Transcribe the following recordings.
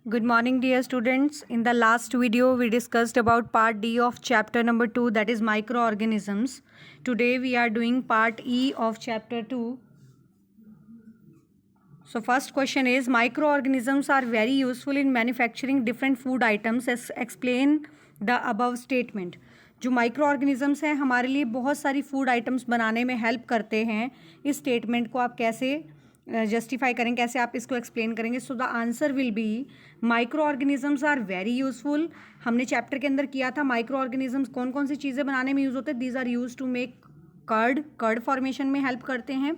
Good morning, dear students. In the last video, we discussed about part D of chapter number 2, that is microorganisms. Today, we are doing part E of chapter 2. So, first question is, microorganisms are very useful in manufacturing different food items. Explain the above statement. जो micro organisms हैं हमारे लिए बहुत सारी food items बनाने में help करते हैं. इस स्टेटमेंट को आप कैसे जस्टिफाई करेंगे, कैसे आप इसको एक्सप्लेन करेंगे? So the answer will be micro organisms are very useful. हमने चैप्टर के अंदर किया था माइक्रो ऑर्गेनिजम्स कौन कौन सी चीज़ें बनाने में यूज़ होते हैं. These are use to make curd formation में हेल्प करते हैं.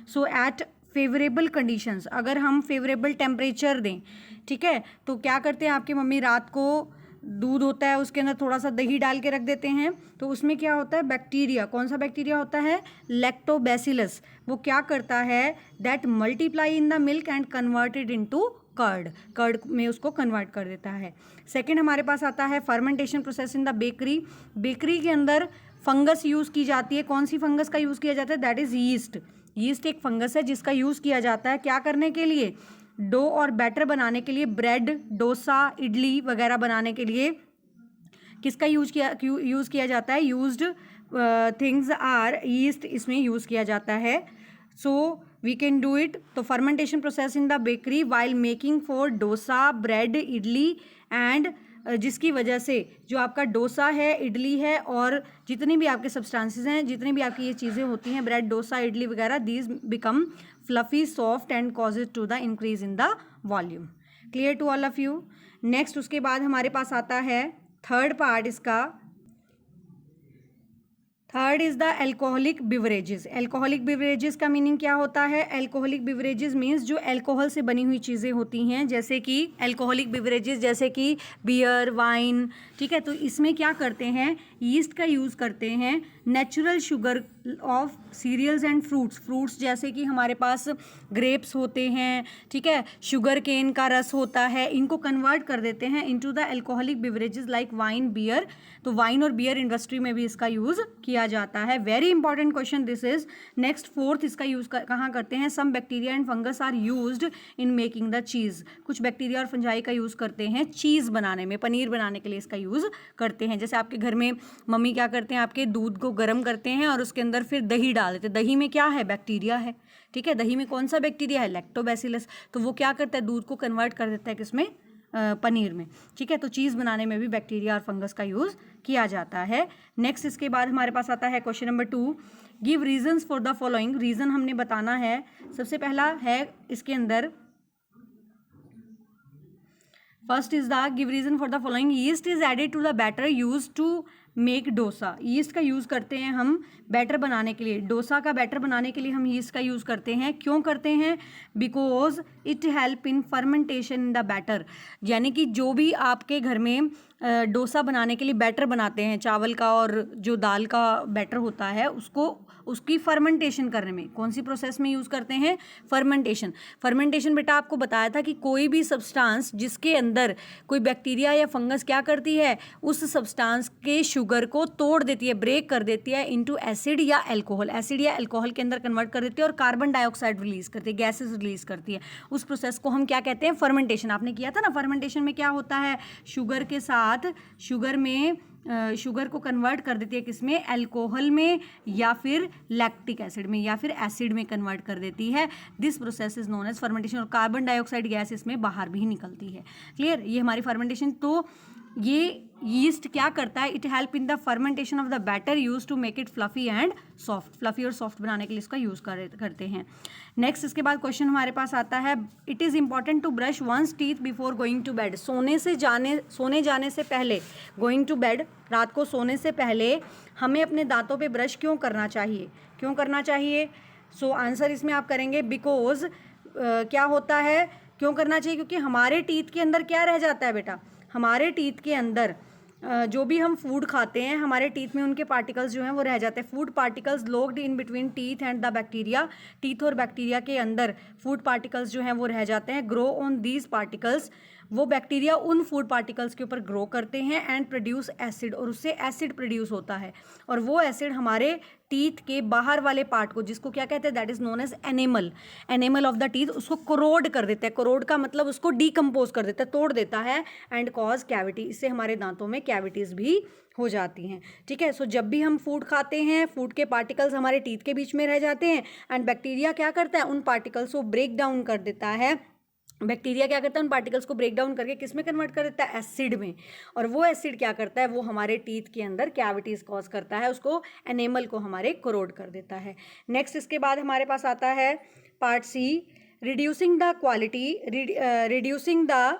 सो एट फेवरेबल कंडीशंस, अगर हम फेवरेबल टेम्परेचर दें, ठीक है, तो क्या करते हैं आपकी मम्मी, रात को दूध होता है उसके अंदर थोड़ा सा दही डाल के रख देते हैं, तो उसमें क्या होता है, बैक्टीरिया, कौन सा बैक्टीरिया होता है, लैक्टोबैसिलस. वो क्या करता है, that multiply in the milk and converted into curd में उसको कन्वर्ट कर देता है. सेकंड हमारे पास आता है fermentation process in the bakery के अंदर फंगस यूज़ की जाती है. कौन सी फंगस का यूज़ किया जाता है, दैट इज़ यीस्ट एक फंगस है जिसका यूज़ किया जाता है क्या करने के लिए, डो और बैटर बनाने के लिए, ब्रेड, डोसा, इडली वगैरह बनाने के लिए किसका यूज़ किया जाता है, यूज्ड थिंग्स आर यीस्ट, इसमें यूज़ किया जाता है. So we can do it. तो fermentation process in the bakery while making for dosa, bread, idli and जिसकी वजह से जो आपका डोसा है, इडली है और जितनी भी आपके सब्सटेंसेस हैं, जितनी भी आपकी ये चीज़ें होती हैं, ब्रेड, डोसा, इडली वगैरह, these become fluffy, soft and causes to the increase in the volume. Clear to all of you. Next उसके बाद हमारे पास आता है थर्ड पार्ट इसका. Third is the alcoholic beverages. Alcoholic beverages का मीनिंग क्या होता है, एल्कोहलिक बिवरेजेस मीन्स जो एल्कोहल से बनी हुई चीज़ें होती हैं, जैसे कि एल्कोहलिक बिवरेजेस जैसे कि बियर, वाइन, ठीक है. तो इसमें क्या करते हैं, यीस्ट का यूज़ करते हैं, natural sugar of cereals and fruits जैसे कि हमारे पास ग्रेप्स होते हैं, ठीक है, शुगर केन का रस होता है, इनको कन्वर्ट कर देते हैं into the alcoholic beverages like wine, beer. तो वाइन और बियर इंडस्ट्री में भी इसका यूज़ किया जाता है. Very important question this is. Next fourth इसका यूज़ कहाँ करते हैं, some bacteria and fungus are used in making the cheese. कुछ बैक्टीरिया और फंजाई का यूज़ करते हैं चीज़ बनाने में, पनीर बनाने के लिए इसका यूज़ करते हैं. जैसे आपके घर में मम्मी क्या करते हैं, आपके दूध को गर्म करते हैं और उसके अंदर फिर दही डाल देते हैं. दही में क्या है, बैक्टीरिया है, ठीक है. दही में कौन सा बैक्टीरिया है, लैक्टोबैसिलस. तो वो क्या करता है, दूध को कन्वर्ट कर देता है किसमें, पनीर में, ठीक है. तो चीज़ बनाने में भी बैक्टीरिया और फंगस का यूज़ किया जाता है. नेक्स्ट इसके बाद हमारे पास आता है question number 2. Give reasons for the following. Reason हमने बताना है. सबसे पहला है इसके अंदर, first is the give reason for the following. Yeast is added to the batter use to make dosa. Yeast का यूज़ करते हैं हम बैटर बनाने के लिए. डोसा का बैटर बनाने के लिए हम यीस्ट का यूज़ करते हैं. क्यों करते हैं, because it help in fermentation in the batter. यानी कि जो भी आपके घर में डोसा बनाने के लिए बैटर बनाते हैं, चावल का और जो दाल का बैटर होता है, उसकी फर्मेंटेशन करने में कौन सी प्रोसेस में यूज़ करते हैं, फर्मेंटेशन बेटा आपको बताया था कि कोई भी सब्सटेंस जिसके अंदर कोई बैक्टीरिया या फंगस क्या करती है, उस सब्सटेंस के शुगर को तोड़ देती है, ब्रेक कर देती है इनटू एसिड या अल्कोहल के अंदर कन्वर्ट कर देती है और कार्बन डाइऑक्साइड रिलीज करती है, गैसेस रिलीज करती है. उस प्रोसेस को हम क्या कहते हैं, फर्मेंटेशन. आपने किया था ना. फर्मेंटेशन में क्या होता है, शुगर के साथ शुगर को कन्वर्ट कर देती है किसमें, अल्कोहल में या फिर लैक्टिक एसिड में या फिर एसिड में कन्वर्ट कर देती है. This process is known as fermentation. और कार्बन डाइऑक्साइड गैस इसमें बाहर भी निकलती है. क्लियर, ये हमारी फर्मेंटेशन. तो ये यीस्ट क्या करता है, it help in the fermentation of the batter use to make it fluffy and soft. Fluffy और सॉफ्ट बनाने के लिए इसका यूज़ करते हैं. नेक्स्ट इसके बाद क्वेश्चन हमारे पास आता है, it is important to brush one's teeth before going to bed. सोने जाने से पहले, गोइंग टू बेड, रात को सोने से पहले हमें अपने दांतों पे ब्रश क्यों करना चाहिए. सो आंसर इसमें आप करेंगे बिकॉज क्या होता है, क्यों करना चाहिए, क्योंकि हमारे टीथ के अंदर क्या रह जाता है बेटा, हमारे टीथ के अंदर जो भी हम फूड खाते हैं, हमारे टीथ में उनके पार्टिकल्स जो हैं वो रह जाते हैं. Food particles locked in between teeth and the bacteria. Teeth और बैक्टीरिया के अंदर फूड पार्टिकल्स जो हैं वो रह जाते हैं. ग्रो ऑन दीज पार्टिकल्स, वो बैक्टीरिया उन फूड पार्टिकल्स के ऊपर ग्रो करते हैं एंड प्रोड्यूस एसिड, और उससे एसिड प्रोड्यूस होता है और वो एसिड हमारे टीथ के बाहर वाले पार्ट को, जिसको क्या कहते हैं, that is known as enamel of the teeth, उसको कोरोड कर देता है। कोरोड का मतलब उसको डीकम्पोज कर देता है, तोड़ देता है, एंड कॉज कैविटी, इससे हमारे दांतों में कैविटीज भी हो जाती हैं। ठीक है, सो जब भी हम फूड खाते हैं, फूड के पार्टिकल्स हमारे टीथ के बीच में रह जाते हैं, एंड बैक्टीरिया क्या करता है, उन पार्टिकल्स को ब्रेक डाउन कर देता है। बैक्टीरिया क्या करता है, उन पार्टिकल्स को ब्रेक डाउन करके किस में कन्वर्ट कर देता है, एसिड में। और वो एसिड क्या करता है, वो हमारे टीथ के अंदर कैविटीज कॉज करता है, उसको एनेमल को हमारे कोरोड कर देता है। नेक्स्ट इसके बाद हमारे पास आता है part c, reducing the reducing the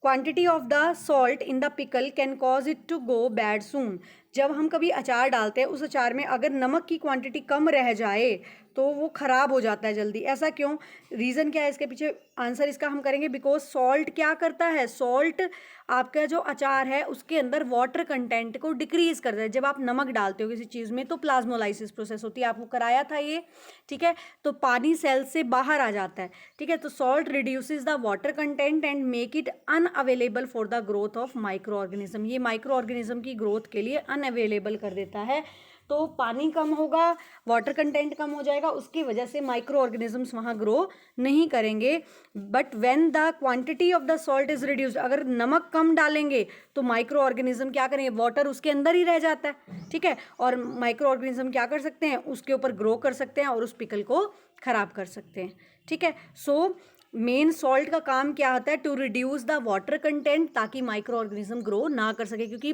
quantity of the salt in the pickle can cause it to go bad soon. जब हम कभी अचार डालते हैं, उस अचार में अगर नमक की क्वांटिटी कम रह जाए तो वो ख़राब हो जाता है जल्दी। ऐसा क्यों, रीज़न क्या है इसके पीछे, आंसर इसका हम करेंगे बिकॉज सॉल्ट क्या करता है, सॉल्ट आपका जो अचार है उसके अंदर वाटर कंटेंट को डिक्रीज करता है। जब आप नमक डालते हो किसी चीज़ में तो प्लाज्मोलाइसिस प्रोसेस होती है, आपको कराया था ये, ठीक है, तो पानी सेल से बाहर आ जाता है। ठीक है, तो salt reduces the water content and make it unavailable for the growth of micro organism. ये माइक्रो ऑर्गेनिज्म की ग्रोथ के लिए अनअवेलेबल कर देता है। तो पानी कम होगा, वाटर कंटेंट कम हो जाएगा, उसकी वजह से माइक्रो ऑर्गेनिजम्स वहाँ ग्रो नहीं करेंगे। But when the quantity of the salt is reduced, अगर नमक कम डालेंगे तो माइक्रो ऑर्गेनिज्म क्या करेंगे, वाटर उसके अंदर ही रह जाता है। ठीक है, और माइक्रो ऑर्गेनिज्म क्या कर सकते हैं, उसके ऊपर ग्रो कर सकते हैं और उस पिकल को खराब कर सकते हैं। ठीक है, सो मेन सॉल्ट का काम क्या होता है, to reduce the water content, ताकि माइक्रो ऑर्गेनिज्म ग्रो ना कर सके। क्योंकि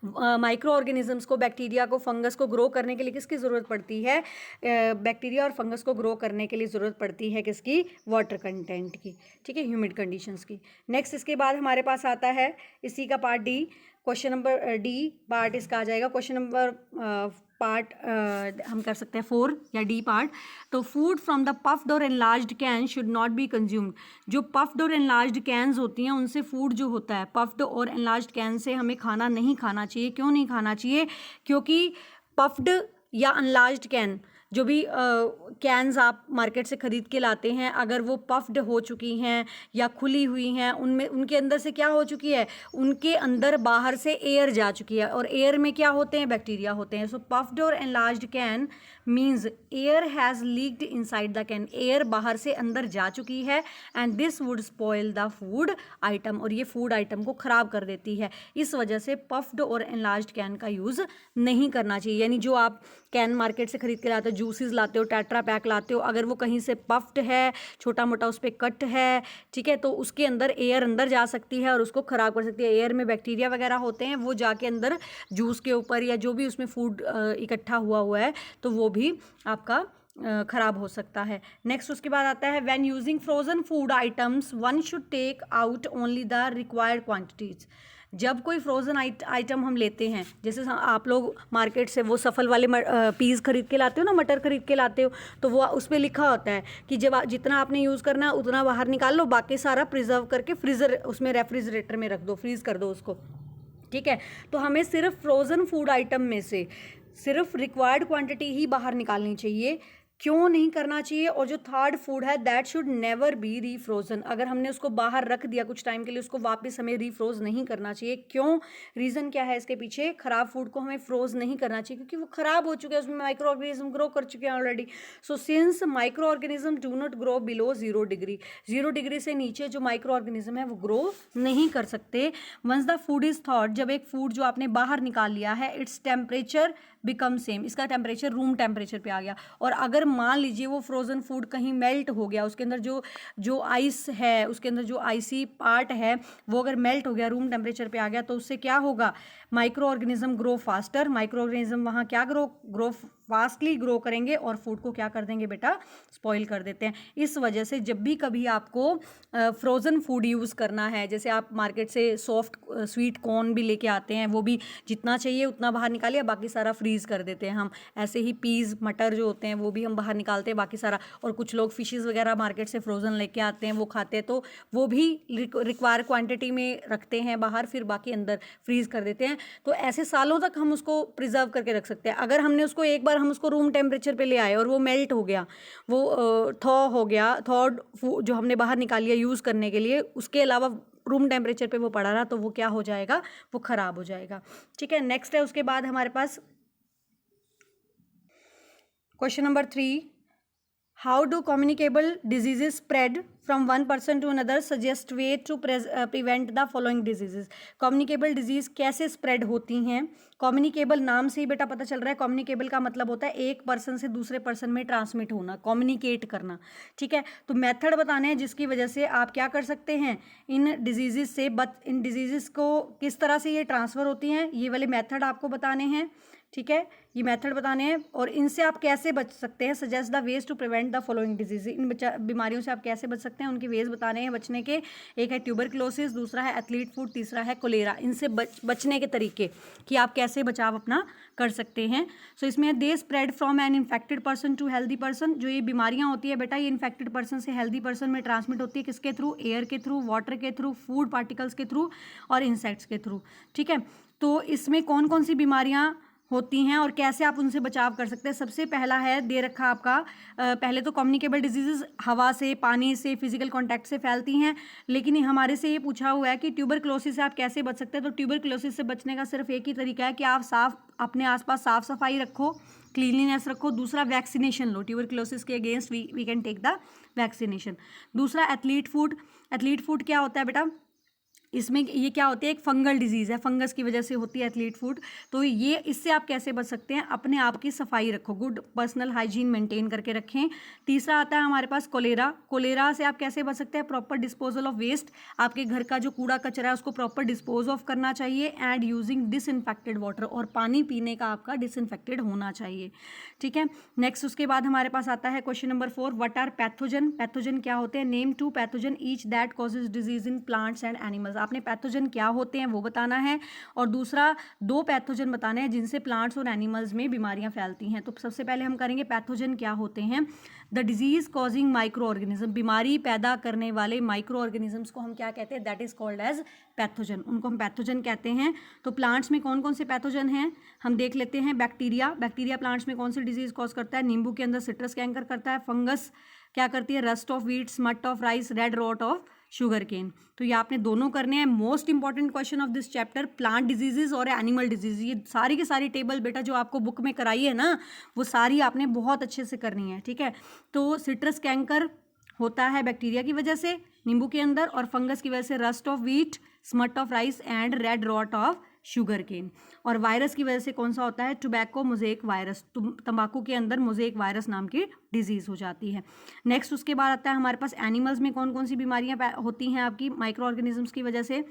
माइक्रो ऑर्गेनिजम्स को, बैक्टीरिया को, फंगस को ग्रो करने के लिए किसकी ज़रूरत पड़ती है, बैक्टीरिया और फंगस को ग्रो करने के लिए ज़रूरत पड़ती है किसकी, वाटर कंटेंट की। ठीक है, ह्यूमिड कंडीशंस की। नेक्स्ट इसके बाद हमारे पास आता है इसी का part D, question number D part इसका आ जाएगा। क्वेश्चन नंबर पार्ट हम कर सकते हैं 4 या डी पार्ट। तो फूड फ्रॉम द पफ्ड और enlarged can should not be consumed. जो पफ्ड और एनलार्ज्ड कैन्स होती हैं उनसे फूड जो होता है, पफ्ड और एनलार्ज्ड कैन से हमें खाना नहीं खाना चाहिए। क्यों नहीं खाना चाहिए, क्योंकि पफ्ड या एनलार्ज्ड कैन, जो भी कैन्स आप मार्केट से ख़रीद के लाते हैं, अगर वो पफ्ड हो चुकी हैं या खुली हुई हैं, उनमें उनके अंदर से क्या हो चुकी है, उनके अंदर बाहर से एयर जा चुकी है, और एयर में क्या होते हैं, बैक्टीरिया होते हैं। सो पफ्ड और enlarged can means air has leaked inside the can, air बाहर से अंदर जा चुकी है, and this would spoil the food item, और ये फूड आइटम को ख़राब कर देती है। इस वजह से पफ्ड और एनलार्ज्ड कैन का यूज़ नहीं करना चाहिए। यानी जो आप कैन मार्केट से खरीद के लाते हो, जूसेस लाते हो, टेट्रा पैक लाते हो, अगर वो कहीं से पफ्ड है, छोटा मोटा उस पर कट है, ठीक है, तो उसके अंदर एयर अंदर जा सकती है और उसको ख़राब कर सकती है। एयर में बैक्टीरिया वगैरह होते हैं, वो जाके अंदर जूस के ऊपर या जो भी उसमें फूड इकट्ठा हुआ है तो वो भी आपका ख़राब हो सकता है। नेक्स्ट उसके बाद आता है, when using frozen food items one should take out only the required quantities. जब कोई फ्रोज़न आइटम हम लेते हैं, जैसे आप लोग मार्केट से वो सफल वाले पीस खरीद के लाते हो ना, मटर खरीद के लाते हो, तो वो उस पर लिखा होता है कि जब जितना आपने यूज़ करना है उतना बाहर निकाल लो, बाकी सारा प्रिजर्व करके फ्रीज़र उसमें रेफ्रिजरेटर में रख दो, फ्रीज़ कर दो उसको। ठीक है, तो हमें सिर्फ फ्रोज़न फूड आइटम में से सिर्फ रिक्वायर्ड क्वांटिटी ही बाहर निकालनी चाहिए। क्यों नहीं करना चाहिए, और जो थर्ड फूड है दैट शुड नेवर बी रीफ्रोजन। अगर हमने उसको बाहर रख दिया कुछ टाइम के लिए, उसको वापस हमें रीफ्रोज नहीं करना चाहिए। क्यों, रीज़न क्या है इसके पीछे, ख़राब फूड को हमें फ्रोज नहीं करना चाहिए क्योंकि वो ख़राब हो चुके हैं, उसमें माइक्रो ऑर्गेनिज्म ग्रो कर चुके हैं already. So since micro organism do not grow below 0 degree, 0 degree से नीचे जो माइक्रो ऑर्गेनिज्म है वो ग्रो नहीं कर सकते। Once the food is thawed, जब एक फूड जो आपने बाहर निकाल लिया है, इट्स टेम्परेचर बिकम सेम, इसका टेम्परेचर रूम टेम्परेचर पे आ गया। और अगर मान लीजिए वो फ्रोज़न फूड कहीं मेल्ट हो गया, उसके अंदर जो आइस है, उसके अंदर जो आइसी पार्ट है वो अगर मेल्ट हो गया, रूम टेम्परेचर पे आ गया, तो उससे क्या होगा, micro organism grow faster. Micro organism वहाँ क्या ग्रो फास्टली ग्रो करेंगे और फूड को क्या कर देंगे बेटा, स्पॉइल कर देते हैं। इस वजह से जब भी कभी आपको फ्रोज़न फूड यूज़ करना है, जैसे आप मार्केट से सॉफ्ट स्वीट कॉर्न भी लेके आते हैं, वो भी जितना चाहिए उतना बाहर निकालिए, बाकी सारा फ्रीज़ कर देते हैं हम। ऐसे ही पीज़ मटर जो होते हैं वो भी हम बाहर निकालते हैं, बाकी सारा। और कुछ लोग फिशेज़ वगैरह मार्केट से फ्रोज़न लेके आते हैं, वो खाते हैं, तो वो भी रिक्वायर क्वांटिटी में रखते हैं बाहर, फिर बाकी अंदर फ्रीज़ कर देते हैं। तो ऐसे सालों तक हम उसको प्रिजर्व करके रख सकते हैं। अगर हमने उसको एक बार हम उसको रूम टेम्परेचर पे ले आए और वो मेल्ट हो गया, वो थॉ हो गया, थॉड जो हमने बाहर निकाल लिया यूज़ करने के लिए, उसके अलावा रूम टेम्परेचर पे वो पड़ा रहा, तो वो क्या हो जाएगा, वो ख़राब हो जाएगा। ठीक है, नेक्स्ट है उसके बाद हमारे पास question number 3, how do communicable diseases spread from one person to another, suggest way to prevent the following diseases. Communicable disease कैसे स्प्रेड होती हैं? कम्युनिकेबल नाम से ही बेटा पता चल रहा है, कम्युनिकेबल का मतलब होता है एक पर्सन से दूसरे पर्सन में ट्रांसमिट होना, कम्युनिकेट करना, ठीक है। तो मेथड बताने हैं जिसकी वजह से आप क्या कर सकते हैं, इन डिजीजेज से इन डिजीजेज को किस तरह से ये ट्रांसफ़र होती हैं, ये वाले मेथड आपको बताने हैं, ठीक है। ये मेथड बताने हैं और इनसे आप कैसे बच सकते हैं, suggest the ways to prevent the following disease. इन बीमारियों से आप कैसे बच सकते हैं, उनके वेज बताने हैं बचने के। एक है ट्यूबरक्लोसिस, दूसरा है एथलीट फूड, तीसरा है कोलेरा। इनसे बचने के तरीके कि आप कैसे बचाव अपना कर सकते हैं। सो इसमें they spread from an infected person to healthy person. जो ये बीमारियां होती है बेटा, ये इन्फेक्टेड पर्सन से हेल्दी पर्सन में ट्रांसमिट होती है, किसके थ्रू? एयर के थ्रू, वाटर के थ्रू, फूड पार्टिकल्स के थ्रू और इंसेक्ट्स के थ्रू, ठीक है। तो इसमें कौन कौन सी बीमारियां होती हैं और कैसे आप उनसे बचाव कर सकते हैं? सबसे पहला है दे रखा आपका, पहले तो कम्युनिकेबल डिजीजेस हवा से, पानी से, फिजिकल कांटेक्ट से फैलती हैं, लेकिन हमारे से ये पूछा हुआ है कि ट्यूबरक्लोसिस से आप कैसे बच सकते हैं। तो ट्यूबरक्लोसिस से बचने का सिर्फ एक ही तरीका है कि आप अपने आसपास साफ सफाई रखो, क्लीनलीनेस रखो। दूसरा, वैक्सीनेशन लो, ट्यूबरक्लोसिस के against we can take the vaccination. दूसरा, एथलीट फूड। एथलीट फूड क्या होता है बेटा? इसमें ये क्या होती है, एक फंगल डिजीज़ है, फंगस की वजह से होती है एथलीट फूड। तो ये इससे आप कैसे बच सकते हैं? अपने आप की सफाई रखो, गुड पर्सनल हाइजीन मेंटेन करके रखें। तीसरा आता है हमारे पास कोलेरा। कोलेरा से आप कैसे बच सकते हैं? प्रॉपर डिस्पोजल ऑफ वेस्ट, आपके घर का जो कूड़ा कचरा है उसको प्रॉपर डिस्पोज ऑफ करना चाहिए, एंड यूजिंग डिसइंफेक्टेड वाटर, और पानी पीने का आपका डिसइंफेक्टेड होना चाहिए, ठीक है। नेक्स्ट उसके बाद हमारे पास आता है question number 4, what are pathogen. Pathogen क्या होते हैं? Name 2 pathogen each that causes disease in plants and animals. आपने पैथोजन क्या होते हैं वो बताना है, और दूसरा 2 पैथोजन बताने हैं जिनसे प्लांट्स और एनिमल्स में बीमारियां फैलती हैं। तो सबसे पहले हम करेंगे पैथोजन क्या होते हैं। The disease causing micro organism, बीमारी पैदा करने वाले माइक्रो ऑर्गेनिजम्स को हम क्या कहते हैं? That is called as pathogen, उनको हम पैथोजन कहते हैं। तो प्लांट्स में कौन कौन से पैथोजन हैं हम देख लेते हैं। बैक्टीरिया, बैक्टीरिया प्लांट्स में कौन सी डिजीज कॉज करता है? नींबू के अंदर सिट्रस कैंकर करता है। फंगस क्या करती है? Rust of wheat, smut of rice, red rot of sugar cane. तो ये आपने दोनों करने हैं। Most important question of this chapter, plant diseases और एनिमल डिजीज। ये सारी की सारी टेबल बेटा जो आपको बुक में कराई है ना, वो सारी आपने बहुत अच्छे से करनी है, ठीक है। तो सिट्रस कैंकर होता है बैक्टीरिया की वजह से नींबू के अंदर, और फंगस की वजह से rust of wheat, smut of rice and red rot of sugar cane. और वायरस की वजह से कौन सा होता है? टोबैको मोज़ेक वायरस, तंबाकू के अंदर मोज़ेक वायरस नाम की डिजीज़ हो जाती है। नेक्स्ट उसके बाद आता है हमारे पास एनिमल्स में कौन कौन सी बीमारियां होती हैं आपकी माइक्रो ऑर्गेनिजम्स की वजह से।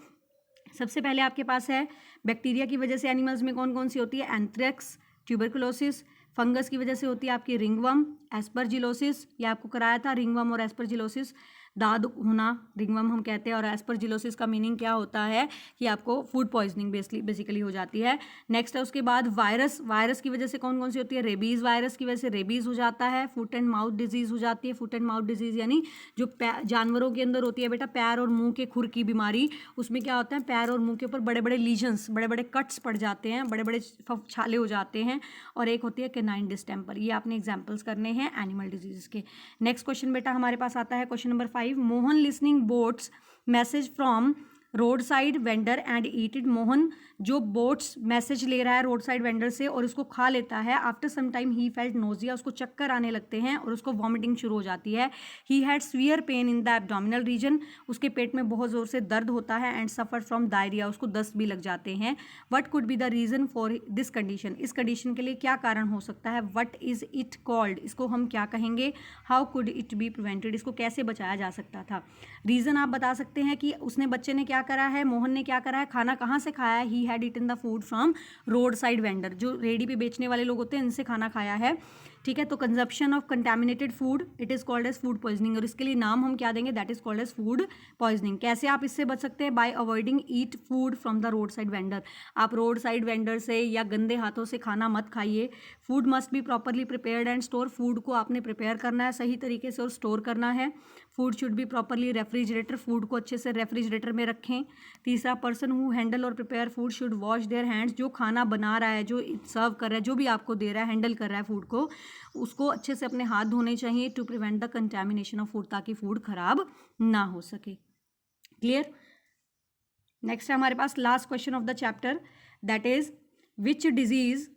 सबसे पहले आपके पास है बैक्टीरिया की वजह से एनिमल्स में कौन कौन सी होती है? Anthrax, tuberculosis. फंगस की वजह से होती है आपकी रिंगवर्म, एस्परजिलोसिस, ये आपको कराया था, रिंगवर्म और एस्परजिलोसिस। दाद होना रिंगवर्म हम कहते हैं, और एस्परजिलोसिस का मीनिंग क्या होता है कि आपको फूड पॉइजनिंग बेसिकली हो जाती है। नेक्स्ट है उसके बाद वायरस। वायरस की वजह से कौन कौन सी होती है? रेबीज़, वायरस की वजह से रेबीज़ हो जाता है। फुट एंड माउथ डिजीज़ हो जाती है। फुट एंड माउथ डिजीज़ यानी जो जानवरों के अंदर होती है बेटा, पैर और मुंह के खुर की बीमारी। उसमें क्या होता है? पैर और मुंह के ऊपर बड़े बड़े लीजन्स, बड़े बड़े कट्स पड़ जाते हैं, बड़े बड़े छाले हो जाते हैं। और एक होती है कैनाइन डिस्टेम्पर। ये आपने एग्जाम्पल्स करने हैं एनिमल डिजीज़ के। नेक्स्ट क्वेश्चन बेटा हमारे पास आता है question number 5, Mohan listening boats message from road side vendor and eat it. Mohan जो बोट्स मैसेज ले रहा है रोड साइड वेंडर से और उसको खा लेता है। After some time he felt nausea, उसको चक्कर आने लगते हैं और उसको वॉमिटिंग शुरू हो जाती है। He had severe pain in the abdominal region, उसके पेट में बहुत ज़ोर से दर्द होता है। एंड सफर फ्रॉम डायरिया, उसको दस्त भी लग जाते हैं। What could be the reason for this condition, इस कंडीशन के लिए क्या कारण हो सकता है? वट इज़ इट कॉल्ड, इसको हम क्या कहेंगे? How could it be prevented, इसको कैसे बचाया जा सकता था? रीज़न आप बता सकते हैं कि उसने बच्चे ने क्या करा है, मोहन ने क्या करा है, खाना कहाँ से खाया है? He had eaten the food from road side vendor, जो रेडी पे बेचने वाले लोग होते हैं इनसे खाना खाया है, ठीक है। तो consumption of contaminated food it is called as food poisoning, और इसके लिए नाम हम क्या देंगे? That is called as food poisoning. कैसे आप इससे बच सकते हैं? By avoiding eat food from the road side vendor, आप रोड साइड वेंडर से या गंदे हाथों से खाना मत खाइए। Food must be properly prepared and store, food को आपने प्रिपेयर करना है सही तरीके से और स्टोर करना है। Food should be properly refrigerator, food को अच्छे से रेफ्रिजरेटर में रखें। तीसरा, पर्सन हु हैंडल और prepare food should wash their hands, जो खाना बना रहा है, जो सर्व कर रहा है, जो भी आपको दे रहा है, हैंडल कर रहा है फूड को, उसको अच्छे से अपने हाथ धोने चाहिए to prevent the contamination of food, ताकि फूड खराब ना हो सके। क्लियर? नेक्स्ट है हमारे पास last question of the chapter, that is which disease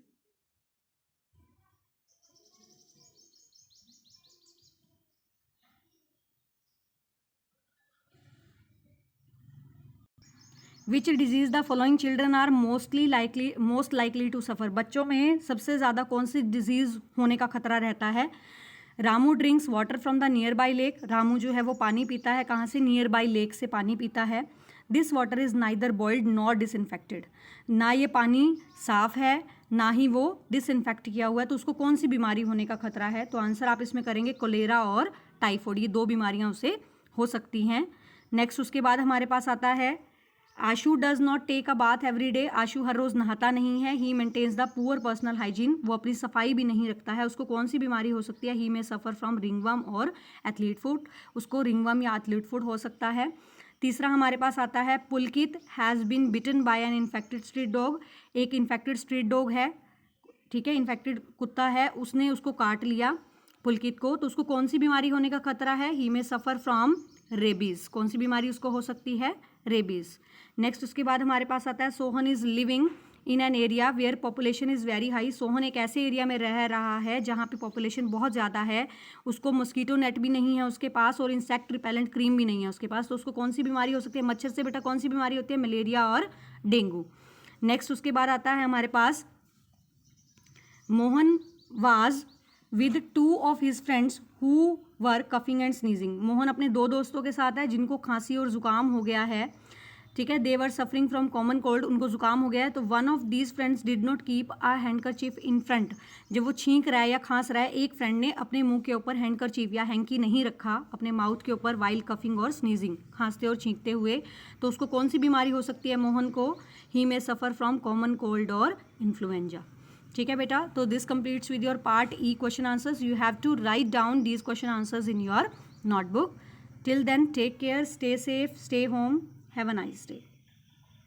which disease the following children are most likely to suffer, बच्चों में सबसे ज़्यादा कौन सी डिजीज़ होने का खतरा रहता है। Ramu drinks water from the near by lake, Ramu जो है वो पानी पीता है कहाँ से, नियर बाई लेक से पानी पीता है। This water is neither boiled nor disinfected, ना ये पानी साफ़ है ना ही वो डिसइंफेक्ट किया हुआ है, तो उसको कौन सी बीमारी होने का खतरा है। तो आंसर आप इसमें करेंगे कोलेरा और टाइफॉइड, ये 2 बीमारियां उसे हो सकती हैं। नेक्स्ट उसके बाद हमारे पास आता है Ashu does not take a bath every day, Ashu हर रोज़ नहाता नहीं है। He maintains the poor personal hygiene, वो अपनी सफाई भी नहीं रखता है, उसको कौन सी बीमारी हो सकती है। ही में सफ़र फ्रॉम रिंगवर्म और एथलीट फुट, उसको रिंगवर्म या एथलीट फुट हो सकता है। तीसरा हमारे पास आता है Pulkit has been bitten by an infected street dog, एक इन्फेक्टेड स्ट्रीट डॉग है, ठीक है, इन्फेक्टेड कुत्ता है, उसने उसको काट लिया पुलकित को, तो उसको कौन सी बीमारी होने का खतरा है। ही में सफ़र फ्रॉम रेबीज़, कौन सी बीमारी उसको हो सकती है, रेबीज़। नेक्स्ट उसके बाद हमारे पास आता है Sohan is living in an area where population is very high, Sohan एक ऐसे एरिया में रह रहा है जहाँ पे पॉपुलेशन बहुत ज़्यादा है, उसको मस्कीटो नेट भी नहीं है उसके पास और इंसेक्ट रिपेलेंट क्रीम भी नहीं है उसके पास, तो उसको कौन सी बीमारी हो सकती है। मच्छर से बेटा कौन सी बीमारी होती है, मलेरिया और डेंगू। नेक्स्ट उसके बाद आता है हमारे पास Mohan was with 2 of his friends who were coughing and sneezing, Mohan अपने 2 दोस्तों के साथ है जिनको खांसी और जुकाम हो गया है, ठीक है। They were suffering from common cold, उनको जुकाम हो गया है। तो one of these friends did not keep a handkerchief in front, जब वो छींक रहा है या खांस रहा है, एक फ्रेंड ने अपने मुंह के ऊपर हैंडकरचीफ या हैंकी नहीं रखा अपने माउथ के ऊपर वाइल कफिंग और स्नीजिंग, खांसते और छींकते हुए, तो उसको कौन सी बीमारी हो सकती है मोहन को। ही में सफ़र फ्रॉम कॉमन कोल्ड और इन्फ्लुएंजा, ठीक है बेटा। तो this completes with your part E question answers, you have to write down these question answers in your notebook. Till then take care, stay safe, stay home, have a nice day.